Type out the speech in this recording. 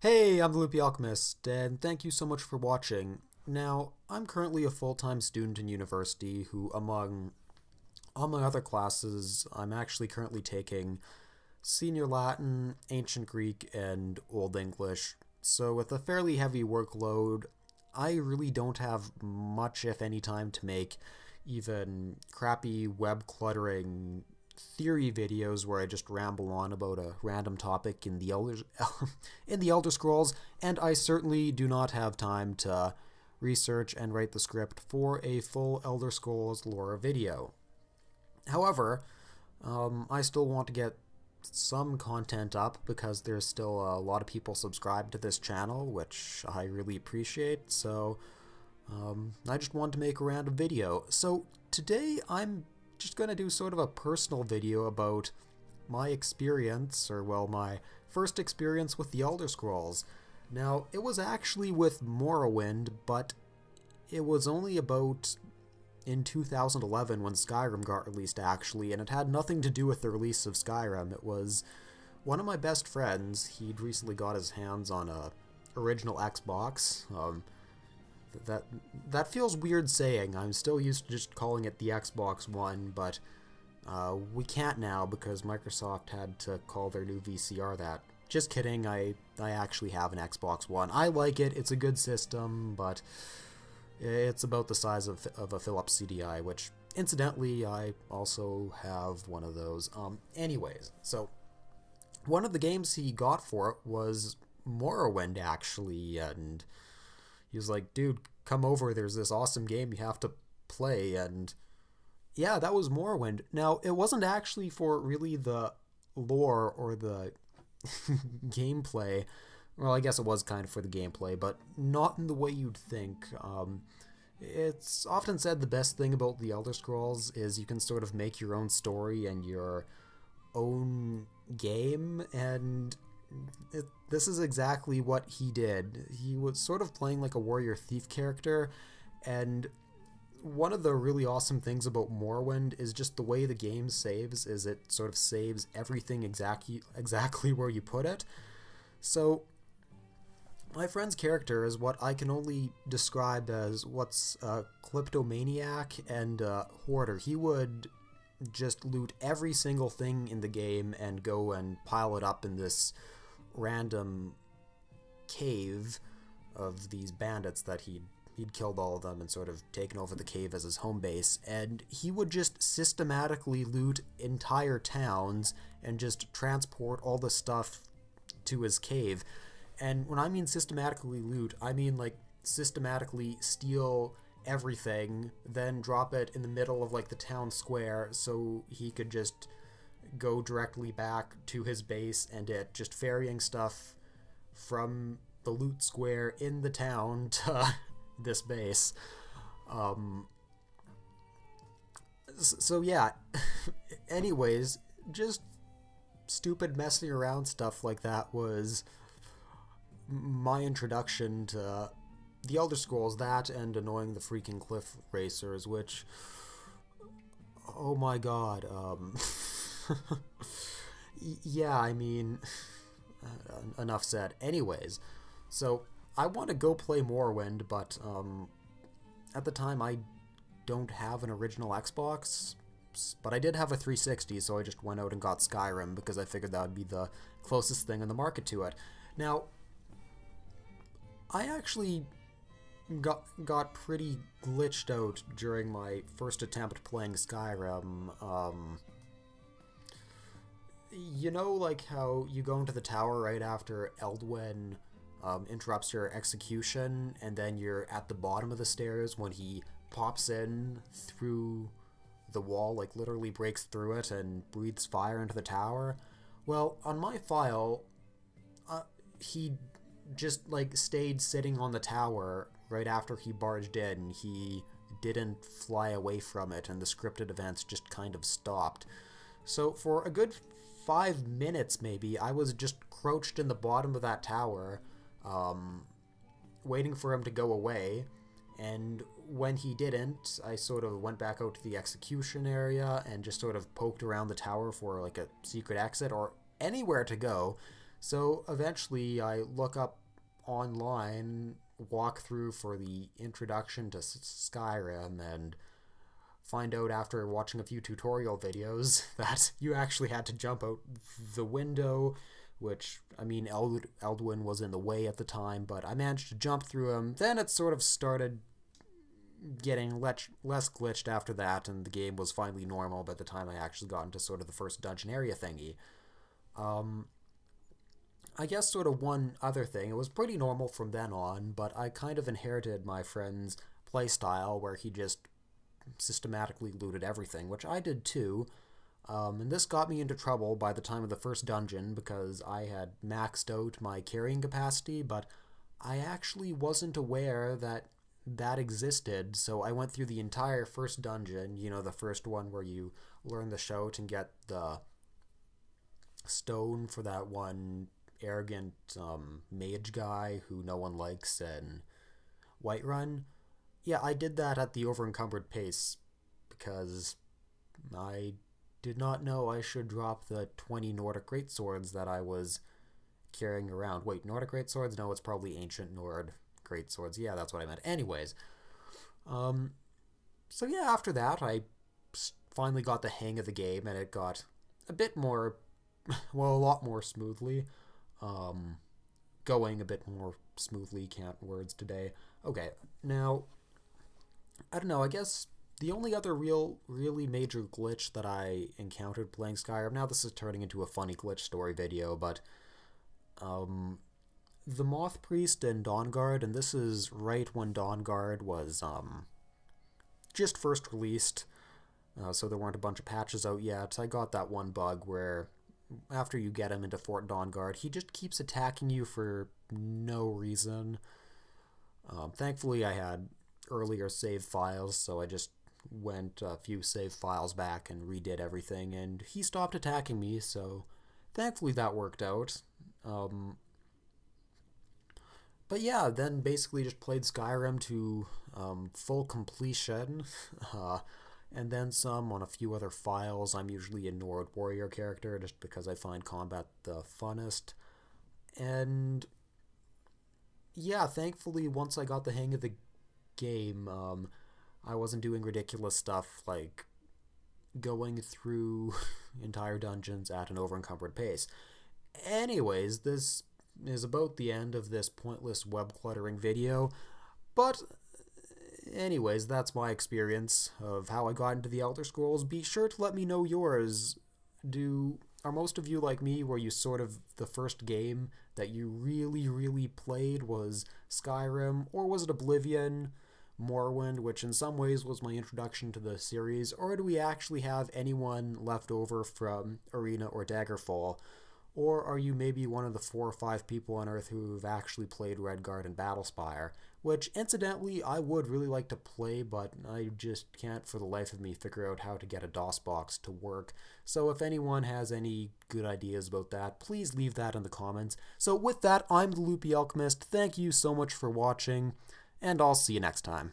Hey, I'm the Loopy Alchemist, and thank you so much for watching. Now, I'm currently a full-time student in university who, among all my other classes, I'm actually currently taking Senior Latin, Ancient Greek, and Old English. So with a fairly heavy workload, I really don't have much, if any, time to make even crappy web cluttering theory videos where I just ramble on about a random topic in the Elder Scrolls, and I certainly do not have time to research and write the script for a full Elder Scrolls lore video. However, I still want to get some content up because there's still a lot of people subscribed to this channel, which I really appreciate. So I just wanted to make a random video. So today I'm just going to do sort of a personal video about my experience, or well, my first experience with the Elder Scrolls. Now, it was actually with Morrowind, but it was only about in 2011 when Skyrim got released, actually, and it had nothing to do with the release of Skyrim. It was one of my best friends. He'd recently got his hands on a original Xbox. That that feels weird saying. I'm still used to just calling it the Xbox One, but we can't now because Microsoft had to call their new VCR that. Just kidding, I actually have an Xbox One. I like it, it's a good system, but it's about the size of a Philips CDI, which, incidentally, I also have one of those. Anyways, so one of the games he got for it was Morrowind, actually, and he was like, dude, come over, there's this awesome game you have to play, and yeah, that was Morrowind. Now, it wasn't actually for really the lore or the gameplay. Well, I guess it was kind of for the gameplay, but not in the way you'd think. It's often said the best thing about the Elder Scrolls is you can sort of make your own story and your own game, and this is exactly what he did. He was sort of playing like a warrior thief character, and one of the really awesome things about Morrowind is just the way the game saves. Is it sort of saves everything exactly where you put it. So my friend's character is what I can only describe as what's a kleptomaniac and a hoarder. He would just loot every single thing in the game and go and pile it up in this random cave of these bandits that he'd killed all of them and sort of taken over the cave as his home base, and he would just systematically loot entire towns and just transport all the stuff to his cave. And when I mean systematically loot, I mean like systematically steal everything, then drop it in the middle of like the town square so he could just go directly back to his base, and it just ferrying stuff from the loot square in the town to this base. Um, so yeah, anyways, just stupid messing around stuff like that was my introduction to the Elder Scrolls, that and annoying the freaking cliff racers, which, oh my god, yeah, I mean, enough said. Anyways, so I want to go play Morrowind, but at the time I don't have an original Xbox, but I did have a 360, so I just went out and got Skyrim because I figured that would be the closest thing in the market to it. Now, I actually got pretty glitched out during my first attempt playing Skyrim. You know, like how you go into the tower right after Eldwin interrupts your execution, and then you're at the bottom of the stairs when he pops in through the wall, like literally breaks through it and breathes fire into the tower? Well, on my file, he just like stayed sitting on the tower right after he barged in. He didn't fly away from it, and the scripted events just kind of stopped. So for a good 5 minutes maybe, I was just crouched in the bottom of that tower, waiting for him to go away. And when he didn't, I sort of went back out to the execution area and just sort of poked around the tower for like a secret exit or anywhere to go. So eventually I look up online walkthrough for the introduction to Skyrim and find out after watching a few tutorial videos that you actually had to jump out the window, which, I mean, Eldwin was in the way at the time, but I managed to jump through him. Then it sort of started getting less glitched after that, and the game was finally normal by the time I actually got into sort of the first dungeon area thingy. Um, I guess sort of one other thing, it was pretty normal from then on, but I kind of inherited my friend's playstyle where he just systematically looted everything, which I did too. And this got me into trouble by the time of the first dungeon because I had maxed out my carrying capacity, but I actually wasn't aware that that existed, so I went through the entire first dungeon, you know, the first one where you learn the shout and get the stone for that one arrogant mage guy who no one likes in Whiterun. Yeah, I did that at the overencumbered pace because I did not know I should drop the 20 Nordic greatswords that I was carrying around. Wait, Nordic greatswords? No, it's probably ancient Nord greatswords. Yeah, that's what I meant. Anyways, so yeah, after that, I finally got the hang of the game, and it got a bit more, well, a lot more smoothly. Going a bit more smoothly, can't words today. Okay, now, I don't know, I guess the only other really major glitch that I encountered playing Skyrim, now this is turning into a funny glitch story video, but the Moth Priest and Dawnguard, and this is right when Dawnguard was just first released, so there weren't a bunch of patches out yet. I got that one bug where after you get him into Fort Dawnguard, he just keeps attacking you for no reason. Thankfully, I had earlier save files, so I just went a few save files back and redid everything, and he stopped attacking me, so thankfully that worked out. But yeah, then basically just played Skyrim to full completion, and then some on a few other files. I'm usually a Nord warrior character just because I find combat the funnest. And yeah, thankfully, once I got the hang of the game, I wasn't doing ridiculous stuff like going through entire dungeons at an overencumbered pace. Anyways, this is about the end of this pointless web cluttering video, but anyways, that's my experience of how I got into the Elder Scrolls. Be sure to let me know yours. Are most of you like me, where you sort of the first game that you really played was Skyrim, or was it Oblivion, Morrowind, which in some ways was my introduction to the series, or do we actually have anyone left over from Arena or Daggerfall? Or are you maybe one of the 4 or 5 people on Earth who've actually played Redguard and Battlespire? Which, incidentally, I would really like to play, but I just can't for the life of me figure out how to get a DOSBox to work. So if anyone has any good ideas about that, please leave that in the comments. So with that, I'm the Loopy Alchemist. Thank you so much for watching, and I'll see you next time.